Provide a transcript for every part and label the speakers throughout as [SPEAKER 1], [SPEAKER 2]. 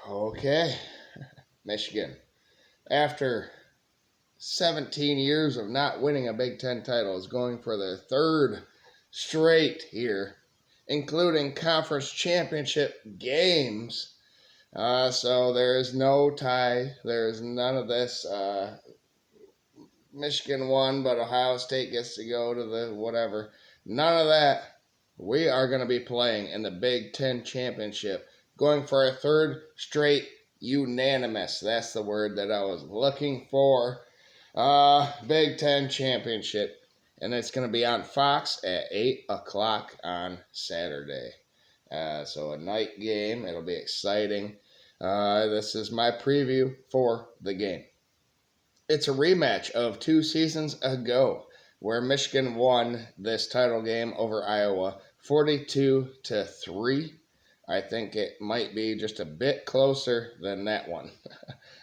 [SPEAKER 1] Okay, Michigan. After 17 years of not winning a Big Ten title, is going for their third straight here, including conference championship games. So there is no tie. There is none of this. Michigan won, but Ohio State gets to go to the whatever. None of that. We are going to be playing in the Big Ten championship, going for a third straight unanimous. That's the word that I was looking for. Big Ten championship, and it's going to be on Fox at 8 o'clock on Saturday. So a night game. It'll be exciting. This is my preview for the game. It's a rematch of 2 seasons ago where Michigan won this title game over Iowa 42-3. I think it might be just a bit closer than that one.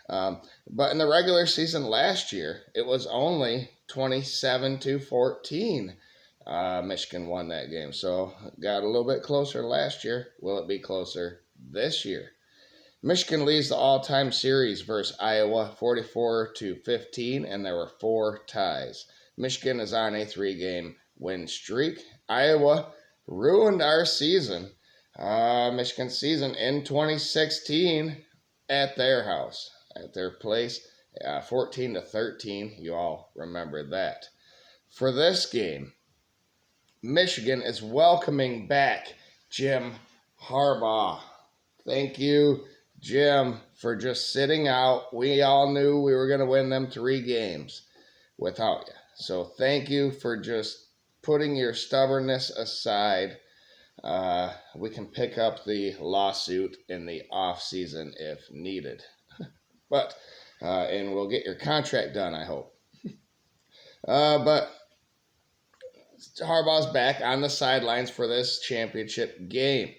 [SPEAKER 1] But in the regular season last year, it was only 27-14. Michigan won that game. So got a little bit closer last year. Will it be closer this year? Michigan leads the all-time series versus Iowa 44-15, and there were 4 ties. Michigan is on a 3-game win streak. Iowa ruined our season, Michigan's season in 2016 at their house, at their place, 14-13. You all remember that. For this game, Michigan is welcoming back Jim Harbaugh. Thank you, Jim, for just sitting out. We all knew we were going to win them 3 games without you. So thank you for just putting your stubbornness aside. We can pick up the lawsuit in the off season if needed. And we'll get your contract done, I hope. But Harbaugh's back on the sidelines for this championship game.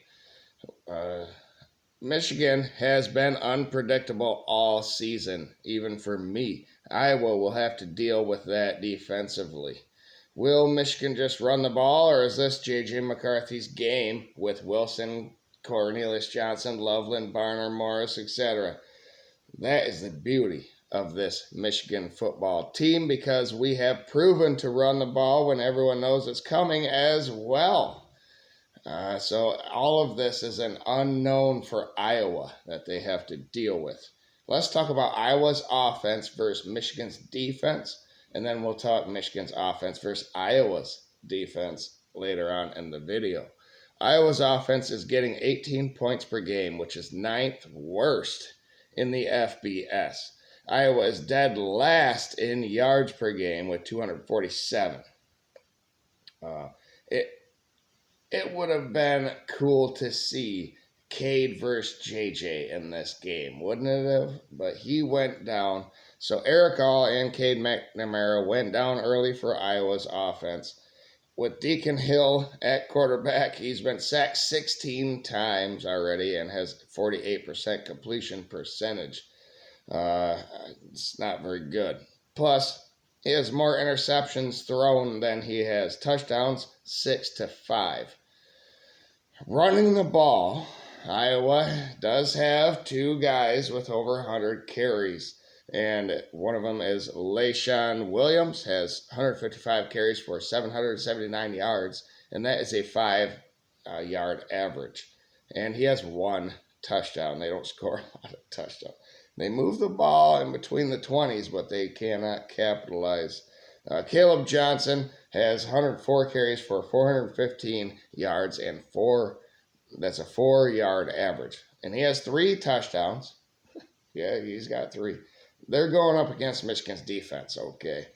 [SPEAKER 1] Michigan has been unpredictable all season, even for me. Iowa will have to deal with that defensively. Will Michigan just run the ball, or is this J.J. McCarthy's game with Wilson, Cornelius Johnson, Loveland, Barner, Morris, etc.? That is the beauty of this Michigan football team, because we have proven to run the ball when everyone knows it's coming as well. So all of this is an unknown for Iowa that they have to deal with. Let's talk about Iowa's offense versus Michigan's defense, and then we'll talk Michigan's offense versus Iowa's defense later on in the video. Iowa's offense is getting 18 points per game, which is 9th worst in the FBS. Iowa is dead last in yards per game with 247. It would have been cool to see Cade versus JJ in this game, wouldn't it have? But he went down. So Eric All and Cade McNamara went down early for Iowa's offense. With Deacon Hill at quarterback, he's been sacked 16 times already and has 48% completion percentage. It's not very good. Plus, he has more interceptions thrown than he has touchdowns, 6-5. Running the ball, Iowa does have 2 guys with over 100 carries, and one of them is LaShawn Williams, has 155 carries for 779 yards, and that is a 5-yard average. And he has 1 touchdown. They don't score a lot of touchdowns. They move the ball in between the 20s, but they cannot capitalize. Caleb Johnson has 104 carries for 415 yards and that's a 4-yard average. And he has 3 touchdowns. Yeah, he's got 3. They're going up against Michigan's defense, okay,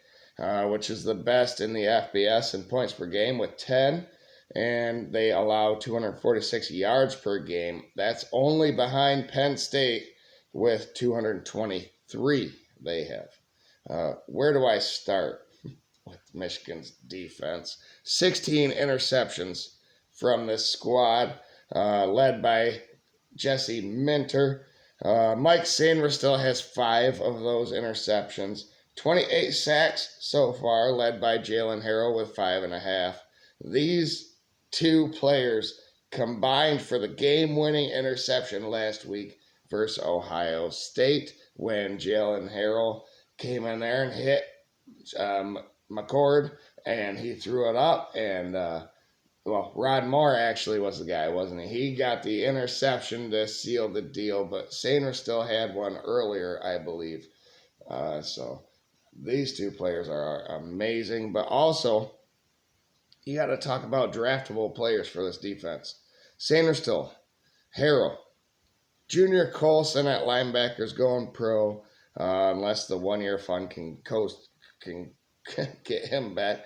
[SPEAKER 1] which is the best in the FBS in points per game with 10. And they allow 246 yards per game. That's only behind Penn State with 223 they have. Where do I start with Michigan's defense? 16 interceptions from this squad, led by Jesse Minter. Mike Sainristil still has 5 of those interceptions. 28 sacks so far, led by Jalen Harrell with 5.5. These 2 players combined for the game-winning interception last week versus Ohio State when Jalen Harrell came in there and hit McCord, and he threw it up, and Rod Moore actually was the guy, wasn't he? He got the interception to seal the deal, but Sainer still had one earlier, I believe. So these two players are amazing, but also you got to talk about draftable players for this defense. Sainristil, Harrell, Junior Colson at linebackers going pro, unless the 1 year fund can get him back.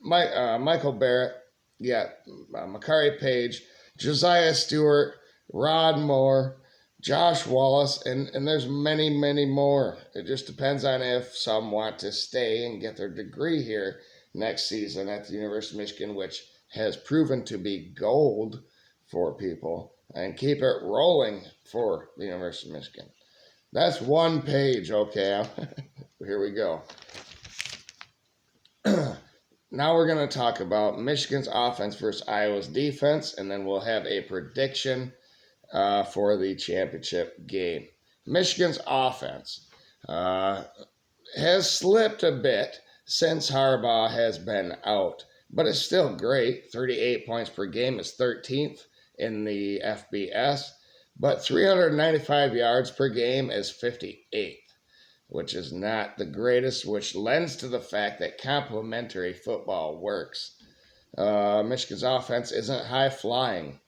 [SPEAKER 1] Michael Barrett, yeah, Makari Page, Josiah Stewart, Rod Moore, Josh Wallace, and there's many, many more. It just depends on if some want to stay and get their degree here next season at the University of Michigan, which has proven to be gold for people, and keep it rolling for the University of Michigan. That's one page, okay? Here we go. Now we're going to talk about Michigan's offense versus Iowa's defense, and then we'll have a prediction for the championship game. Michigan's offense has slipped a bit since Harbaugh has been out, but it's still great. 38 points per game is 13th in the FBS, but 395 yards per game is 58th, which is not the greatest, which lends to the fact that complementary football works. Michigan's offense isn't high flying,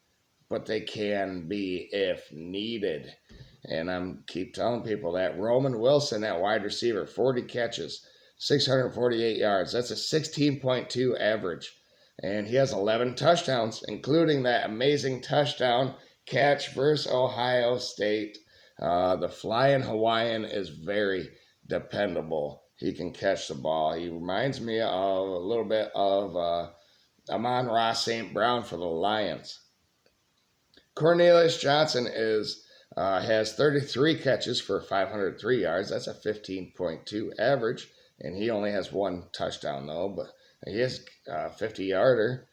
[SPEAKER 1] but they can be if needed. And I'm keep telling people that. Roman Wilson at wide receiver, 40 catches, 648 yards. That's a 16.2 average. And he has 11 touchdowns, including that amazing touchdown catch versus Ohio State. The flying Hawaiian is very dependable. He can catch the ball. He reminds me of a little bit of Amon-Ra St. Brown for the Lions. Cornelius Johnson has 33 catches for 503 yards. That's a 15.2 average, and he only has one touchdown, though, but he is a 50-yarder.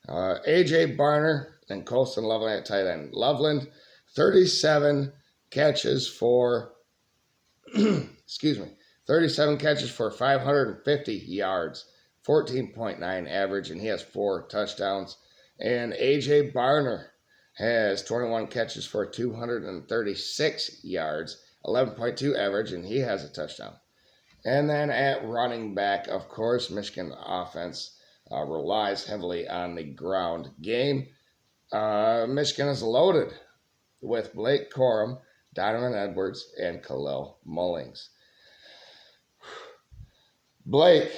[SPEAKER 1] A.J. Barner and Colston Loveland at tight end. Loveland, 37 catches for, 37 catches for 550 yards, 14.9 average, and he has 4 touchdowns. And A.J. Barner has 21 catches for 236 yards, 11.2 average, and he has a touchdown. And then at running back, of course, Michigan offense relies heavily on the ground game. Michigan is loaded with Blake Corum, Donovan Edwards, and Khalil Mullings. Blake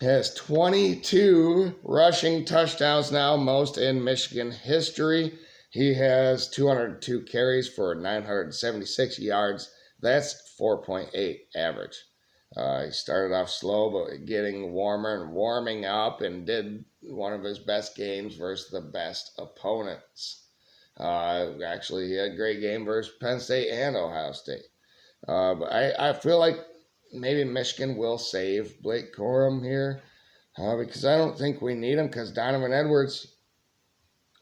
[SPEAKER 1] has 22 rushing touchdowns now, most in Michigan history. He has 202 carries for 976 yards. That's 4.8 average. He started off slow, but getting warmer and warming up, and did one of his best games versus the best opponents. Actually, he had a great game versus Penn State and Ohio State. But I feel like maybe Michigan will save Blake Corum here, because I don't think we need him, because Donovan Edwards,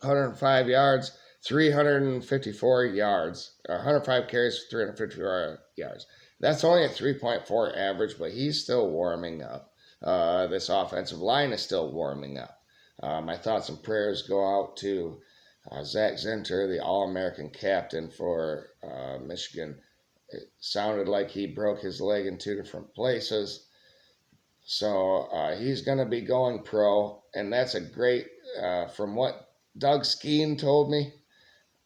[SPEAKER 1] 105 yards, 354 yards, 105 carries, 354 yards. That's only a 3.4 average, but he's still warming up. This offensive line is still warming up. My thoughts and prayers go out to Zach Zinter, the All-American captain for Michigan. It sounded like he broke his leg in 2 different places. So he's going to be going pro, and that's a great, from what Doug Skeen told me,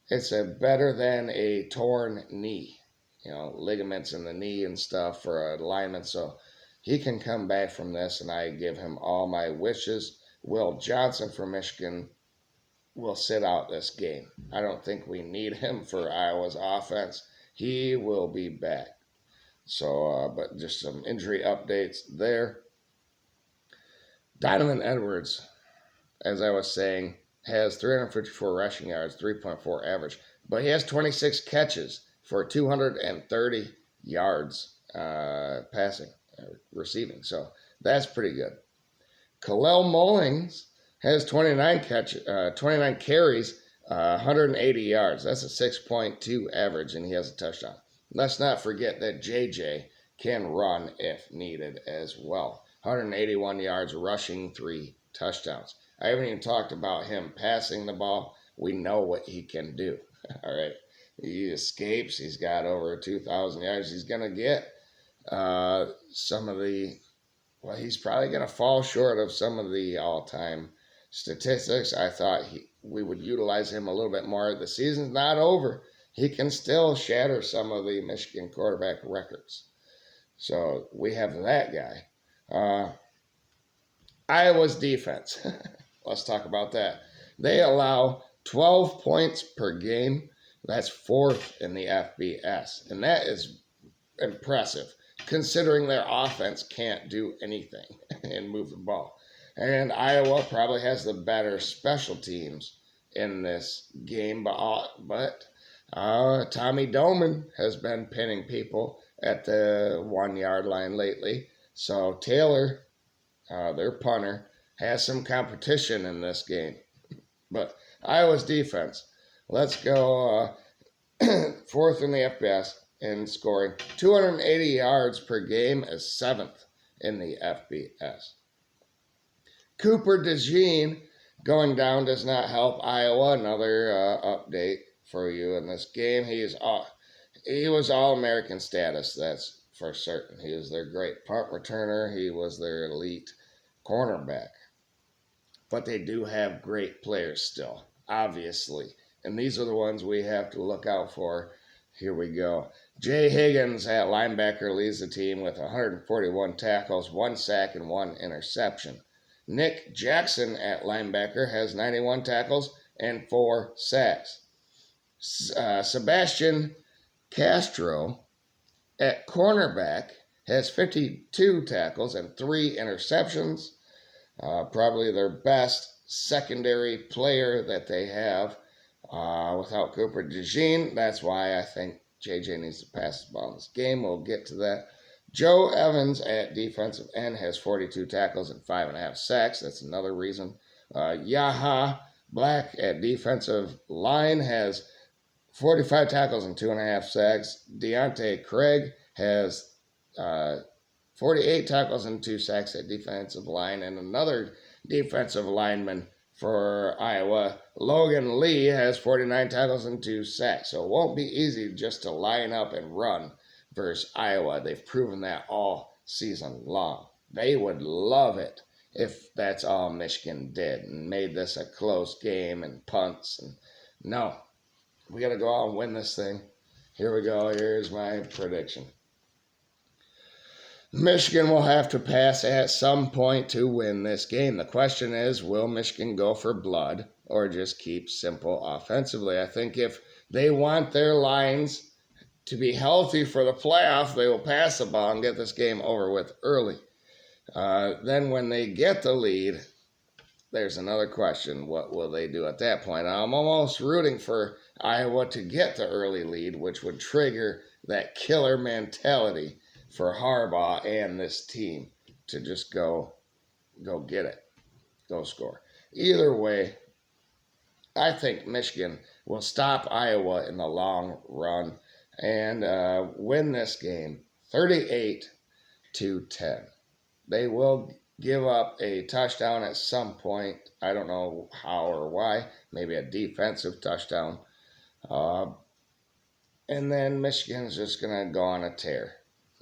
[SPEAKER 1] it's better than a torn knee. Ligaments in the knee and stuff for a lineman. So he can come back from this, and I give him all my wishes. Will Johnson from Michigan will sit out this game. I don't think we need him for Iowa's offense. He will be back. So, but just some injury updates there. Donovan Edwards, as I was saying, has 354 rushing yards, 3.4 average, but he has 26 catches for 230 yards passing, receiving. So that's pretty good. Khalil Mullings has 29 carries, 180 yards. That's a 6.2 average, and he has a touchdown. Let's not forget that JJ can run if needed as well. 181 yards rushing, 3 touchdowns. I haven't even talked about him passing the ball. We know what he can do. All right. He escapes. He's got over 2,000 yards. He's going to get some of the, well, he's probably going to fall short of some of the all-time statistics. I thought we would utilize him a little bit more. The season's not over. He can still shatter some of the Michigan quarterback records. So we have that guy. Iowa's defense. Let's talk about that. They allow 12 points per game. That's 4th in the FBS. And that is impressive, considering their offense can't do anything and move the ball. And Iowa probably has the better special teams in this game, but Tommy Doman has been pinning people at the 1-yard line lately. So Taylor, their punter, has some competition in this game. But Iowa's defense, let's go 4th in the FBS in scoring. 280 yards per game is 7th in the FBS. Cooper DeJean going down does not help Iowa. Another update for you in this game. He was All-American status, that's for certain. He was their great punt returner. He was their elite cornerback. But they do have great players still, obviously. And these are the ones we have to look out for. Here we go. Jay Higgins at linebacker leads the team with 141 tackles, 1 sack, and 1 interception. Nick Jackson at linebacker has 91 tackles and 4 sacks. Sebastian Castro at cornerback has 52 tackles and 3 interceptions. Probably their best secondary player that they have without Cooper DeJean. That's why I think JJ needs to pass the ball in this game. We'll get to that. Joe Evans at defensive end has 42 tackles and 5.5 sacks. That's another reason. Yaha Black at defensive line has 45 tackles and 2.5 sacks. Deontay Craig has 48 tackles and 2 sacks at defensive line. And another defensive lineman for Iowa, Logan Lee, has 49 tackles and 2 sacks. So it won't be easy just to line up and run versus Iowa. They've proven that all season long. They would love it if that's all Michigan did and made this a close game and punts. And no, we got to go out and win this thing. Here we go. Here's my prediction. Michigan will have to pass at some point to win this game. The question is, will Michigan go for blood or just keep simple offensively? I think if they want their lines to be healthy for the playoff, they will pass the ball and get this game over with early. Then when they get the lead, there's another question. What will they do at that point? I'm almost rooting for Iowa to get the early lead, which would trigger that killer mentality for Harbaugh and this team to just go get it, go score. Either way, I think Michigan will stop Iowa in the long run and win this game 38-10. They will give up a touchdown at some point. I don't know how or why. Maybe a defensive touchdown. And then Michigan's just going to go on a tear.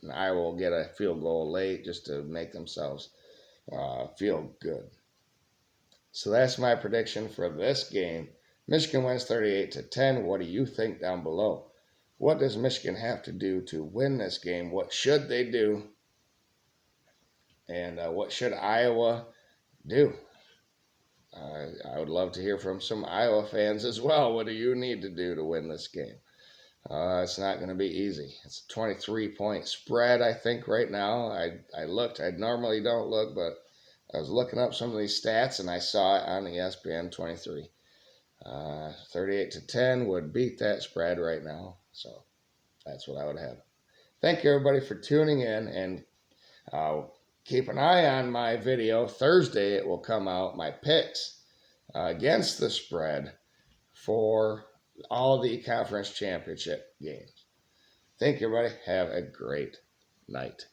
[SPEAKER 1] And Iowa will get a field goal late just to make themselves feel good. So that's my prediction for this game. Michigan wins 38-10. What do you think down below? What does Michigan have to do to win this game? What should they do? And what should Iowa do? I would love to hear from some Iowa fans as well. What do you need to do to win this game? It's not going to be easy. It's a 23-point spread, I think, right now. I looked. I normally don't look, but I was looking up some of these stats, and I saw it on ESPN 23. 38-10 would beat that spread right now. So that's what I would have. Thank you, everybody, for tuning in, and keep an eye on my video. Thursday it will come out, my picks against the spread for all the conference championship games. Thank you, everybody. Have a great night.